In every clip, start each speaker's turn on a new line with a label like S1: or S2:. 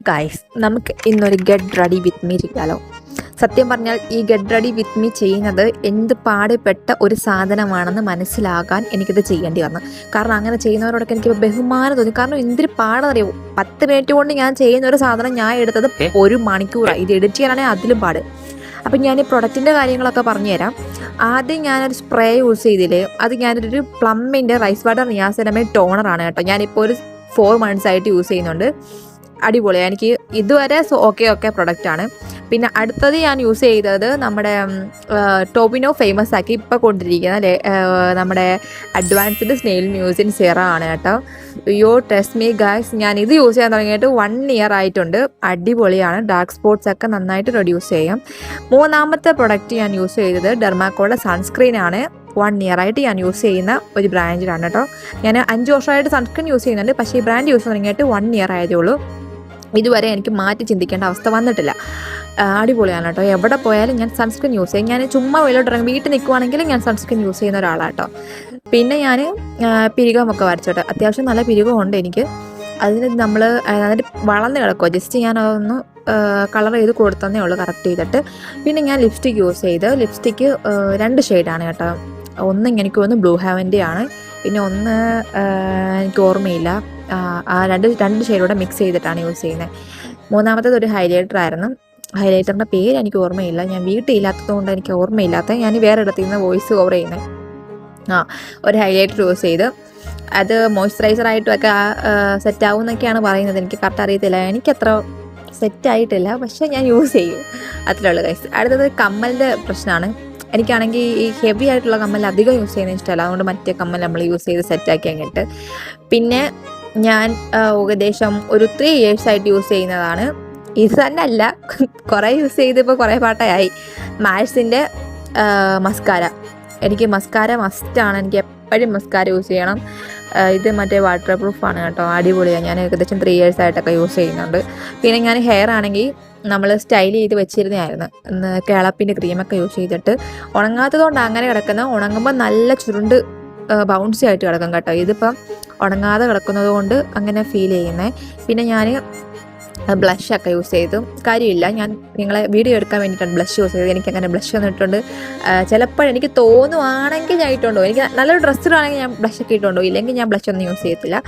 S1: Guys, നമുക്ക് ഇന്നൊരു get ready with me ചെയ്യാലോ. സത്യം പറഞ്ഞാൽ ഈ ഗെറ്റ് റെഡി വിത്ത് മീ ചെയ്യുന്നത് എന്ത് പാടുപെട്ട ഒരു സാധനമാണെന്ന് മനസ്സിലാകാൻ എനിക്കിത് ചെയ്യേണ്ടി വന്നു. കാരണം അങ്ങനെ ചെയ്യുന്നവരോടൊക്കെ എനിക്ക് ബഹുമാനം തോന്നി. കാരണം എന്തൊരു പാടെന്നറിയോ, 10 മിനിറ്റ് കൊണ്ട് ഞാൻ ചെയ്യുന്ന ഒരു സാധനം ഞാൻ എടുത്തത് 1 മണിക്കൂറാണ്. ഇത് എഡിറ്റ് ചെയ്യാനാണെങ്കിൽ അതിലും പാട്. അപ്പം ഞാൻ ഈ പ്രൊഡക്റ്റിൻ്റെ കാര്യങ്ങളൊക്കെ പറഞ്ഞുതരാം. ആദ്യം ഞാനൊരു സ്പ്രേ യൂസ് ചെയ്തില്ലേ, അത് ഞാനൊരു പ്ലമ്മിൻ്റെ റൈസ് വാട്ടർ നിയാസിനമൈഡ് ടോണറാണ് കേട്ടോ. ഞാനിപ്പോൾ ഒരു 4 months ആയിട്ട് യൂസ് ചെയ്യുന്നുണ്ട്. അടിപൊളിയാണ്, എനിക്ക് ഇതുവരെ ഓക്കെ പ്രൊഡക്റ്റാണ്. പിന്നെ അടുത്തത് ഞാൻ യൂസ് ചെയ്തത് നമ്മുടെ ടോബിനോ ഫേമസ് ആക്കി ഇപ്പോൾ കൊണ്ടിരിക്കുന്ന നമ്മുടെ അഡ്വാൻസ്ഡ് സ്നെയിൽ മ്യൂസിൻ സിറ ആണ് കേട്ടോ. അയ്യോ ടെസ്റ്റ് മീ ഗൈസ്, ഞാൻ ഇത് യൂസ് ചെയ്യാൻ തുടങ്ങിയിട്ട് 1 year ആയിട്ടുണ്ട്. അടിപൊളിയാണ്, ഡാർക്ക് സ്പോട്ട്സ് ഒക്കെ നന്നായിട്ട് റെഡ്യൂസ് ചെയ്യും. മൂന്നാമത്തെ പ്രൊഡക്റ്റ് ഞാൻ യൂസ് ചെയ്തത് ഡെർമാക്കോയുടെ സൺസ്ക്രീനാണ്. 1 year ആയിട്ട് ഞാൻ യൂസ് ചെയ്യുന്ന ഒരു ബ്രാൻഡിലാണ് കേട്ടോ. ഞാൻ 5 വർഷമായിട്ട് സൺസ്ക്രീൻ യൂസ് ചെയ്യുന്നുണ്ട്, പക്ഷേ ഈ ബ്രാൻഡ് യൂസ് തുടങ്ങിയിട്ട് 1 year ആയതേ ഉള്ളൂ. ഇതുവരെ എനിക്ക് മാറ്റി ചിന്തിക്കേണ്ട അവസ്ഥ വന്നിട്ടില്ല. അടിപൊളിയാണ് കേട്ടോ. എവിടെ പോയാലും ഞാൻ സൺസ്ക്രീൻ യൂസ് ചെയ്യും. ഞാൻ ചുമ്മാ വെയിലോട്ട് ഇറങ്ങി വീട്ടിൽ നിൽക്കുവാണെങ്കിലും ഞാൻ സൺസ്ക്രീൻ യൂസ് ചെയ്യുന്ന ഒരാളാണ് കേട്ടോ. പിന്നെ ഞാൻ പിരികമൊക്കെ വരച്ചോട്ടെ, അത്യാവശ്യം നല്ല പിരികമുണ്ട് എനിക്ക്. അതിന് നമ്മൾ അതിന് വളർന്ന് കിടക്കുമോ, ജസ്റ്റ് ഞാൻ അതൊന്ന് കളർ ചെയ്ത് കൊടുത്തതേ ഉള്ളൂ, കറക്റ്റ് ചെയ്തിട്ട്. പിന്നെ ഞാൻ ലിപ്സ്റ്റിക്ക് യൂസ് ചെയ്ത്, ലിപ്സ്റ്റിക്ക് 2 ഷെയ്ഡാണ് കേട്ടോ. ഒന്ന് എനിക്ക് തോന്നുന്നു ബ്ലൂ ഹെവൻ്റെ ആണ്, പിന്നെ ഒന്ന് എനിക്ക് ഓർമ്മയില്ല. ആ രണ്ട് ഷെയ്ഡൂടെ മിക്സ് ചെയ്തിട്ടാണ് യൂസ് ചെയ്യുന്നത്. മൂന്നാമത്തേത് ഒരു ഹൈലൈറ്റർ ആയിരുന്നു. ഹൈലൈറ്ററിൻ്റെ പേര് എനിക്ക് ഓർമ്മയില്ല, ഞാൻ വീട്ടിലില്ലാത്തത് കൊണ്ട് എനിക്ക് ഓർമ്മയില്ലാത്ത, ഞാൻ വേറെ ഇടത്തിൽ നിന്ന് വോയിസ് ഓവർ ചെയ്യുന്നത്. ഒരു ഹൈലൈറ്റർ യൂസ് ചെയ്ത്, അത് മോയ്സ്ചറൈസറായിട്ടുമൊക്കെ സെറ്റാവും എന്നൊക്കെയാണ് പറയുന്നത്. എനിക്ക് കറക്റ്റ് അറിയത്തില്ല, എനിക്കത്ര സെറ്റായിട്ടില്ല, പക്ഷേ ഞാൻ യൂസ് ചെയ്യും, അത്രയുള്ള കൈസ്. അടുത്തത് കമ്മലിൻ്റെ പ്രശ്നമാണ്. എനിക്കാണെങ്കിൽ ഈ ഹെവി ആയിട്ടുള്ള കമ്മൽ അധികം യൂസ് ചെയ്യുന്നത് ഇഷ്ടമല്ല, അതുകൊണ്ട് മറ്റേ കമ്മൽ നമ്മൾ യൂസ് ചെയ്ത് സെറ്റാക്കി അങ്ങോട്ട്. പിന്നെ ഞാൻ ഏകദേശം ഒരു 3 years ആയിട്ട് യൂസ് ചെയ്യുന്നതാണ്, ഇത് തന്നെ അല്ല, കുറേ യൂസ് ചെയ്തിപ്പോൾ കുറേ പാട്ടായി, മാഴ്സിൻ്റെ മസ്കാര. എനിക്ക് മസ്കാര മസ്റ്റാണ്, എനിക്ക് എപ്പോഴും മസ്കാര യൂസ് ചെയ്യണം. ഇത് മറ്റേ വാട്ടർ പ്രൂഫാണ് കേട്ടോ, അടിപൊളിയാണ്. ഞാൻ ഏകദേശം 3 years ആയിട്ടൊക്കെ യൂസ് ചെയ്യുന്നുണ്ട്. പിന്നെ ഞാൻ ഹെയർ ആണെങ്കിൽ നമ്മൾ സ്റ്റൈൽ ചെയ്ത് വെച്ചിരുന്നതായിരുന്നു, കേളപ്പിൻ്റെ ക്രീമൊക്കെ യൂസ് ചെയ്തിട്ട്. ഉണങ്ങാത്തത് കൊണ്ട് അങ്ങനെ കിടക്കുന്ന, ഉണങ്ങുമ്പോൾ നല്ല ചുരുണ്ട് ബൗൺസി ആയിട്ട് കിടക്കും കേട്ടോ. ഇതിപ്പം ഉണങ്ങാതെ കിടക്കുന്നത് കൊണ്ട് അങ്ങനെ ഫീൽ ചെയ്യുന്നത്. പിന്നെ ഞാൻ ബ്ലഷൊക്കെ യൂസ് ചെയ്തു, കാര്യമില്ല, ഞാൻ നിങ്ങളെ വീഡിയോ എടുക്കാൻ വേണ്ടിയിട്ടാണ് ബ്ലഷ് യൂസ് ചെയ്തത്. എനിക്കങ്ങനെ ബ്ലഷ് ഒന്നും ഇട്ടുണ്ട്, ചിലപ്പോഴെനിക്ക് തോന്നുവാണെങ്കിൽ ഞാൻ ഇട്ടുണ്ടോ, എനിക്ക് നല്ലൊരു ഡ്രസ്സിലാണെങ്കിൽ ഞാൻ ബ്ലഷൊക്കെ ഇട്ടുണ്ടോ, ഇല്ലെങ്കിൽ ഞാൻ ബ്ലഷ് ഒന്നും യൂസ് ചെയ്യത്തില്ല.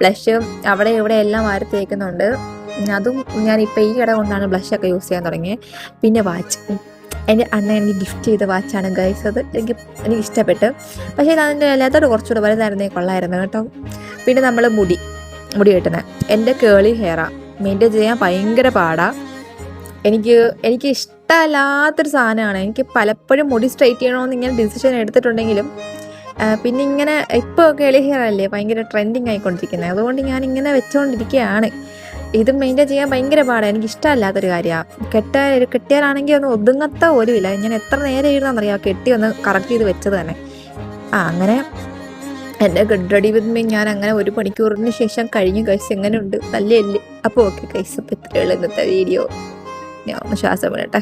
S1: ബ്ലഷ് അവിടെ ഇവിടെ എല്ലാം വാരി തേക്കുന്നുണ്ട്, അതും ഞാനിപ്പോൾ ഈ ഇട കൊണ്ടാണ് ബ്ലഷൊക്കെ യൂസ് ചെയ്യാൻ തുടങ്ങിയത്. പിന്നെ വാച്ച്, എൻ്റെ അണ്ണൻ എനിക്ക് ഗിഫ്റ്റ് ചെയ്ത വാച്ചാണ് ഗൈസ്. അത് എനിക്ക് ഇഷ്ടപ്പെട്ട്, പക്ഷേ അതിൻ്റെ ലെതർ കുറച്ചുകൂടെ വലുതായിരുന്നേ കൊള്ളായിരുന്നു കേട്ടോ. പിന്നെ നമ്മൾ മുടി കെട്ടുന്നത്, എൻ്റെ കേളി ഹെയറാണ്, മെയിൻറ്റെയിൻ ചെയ്യാൻ ഭയങ്കര പാടാണ്. എനിക്ക് ഇഷ്ടമല്ലാത്തൊരു സാധനമാണ്. എനിക്ക് പലപ്പോഴും മുടി സ്ട്രൈറ്റ് ചെയ്യണമെന്ന് ഇങ്ങനെ ഡിസിഷൻ എടുത്തിട്ടുണ്ടെങ്കിലും പിന്നെ ഇങ്ങനെ ഇപ്പോൾ കേളി ഹെയർ അല്ലേ ഭയങ്കര ട്രെൻഡിങ് ആയിക്കൊണ്ടിരിക്കുന്നത്, അതുകൊണ്ട് ഞാനിങ്ങനെ വെച്ചുകൊണ്ടിരിക്കുകയാണ്. ഇത് മെയിൻറ്റെയിൻ ചെയ്യാൻ ഭയങ്കര പാടാണ്, എനിക്ക് ഇഷ്ടമല്ലാത്തൊരു കാര്യമാണ്. കെട്ടിയാലാണെങ്കിൽ ഒന്ന് ഒതുങ്ങത്ത പോലുമില്ല. ഞാൻ എത്ര നേരം ഇരുന്നറിയാം കെട്ടി ഒന്ന് കറക്റ്റ് ചെയ്ത് വെച്ചത് തന്നെ. അങ്ങനെ എൻ്റെ ഗെറ്റ് റെഡി വിത്ത് മീ ഞാൻ അങ്ങനെ 1 മണിക്കൂറിന് ശേഷം കഴിഞ്ഞു ഗൈസ്. എങ്ങനെയുണ്ട്, നല്ലതല്ലേ? അപ്പോൾ ഓക്കെ ഗൈസ്, അപ്പോൾ ഇത്രയുള്ള ഇന്നത്തെ വീഡിയോ. ഞാൻ ഒന്ന് ശ്വാസം വിടട്ടെ.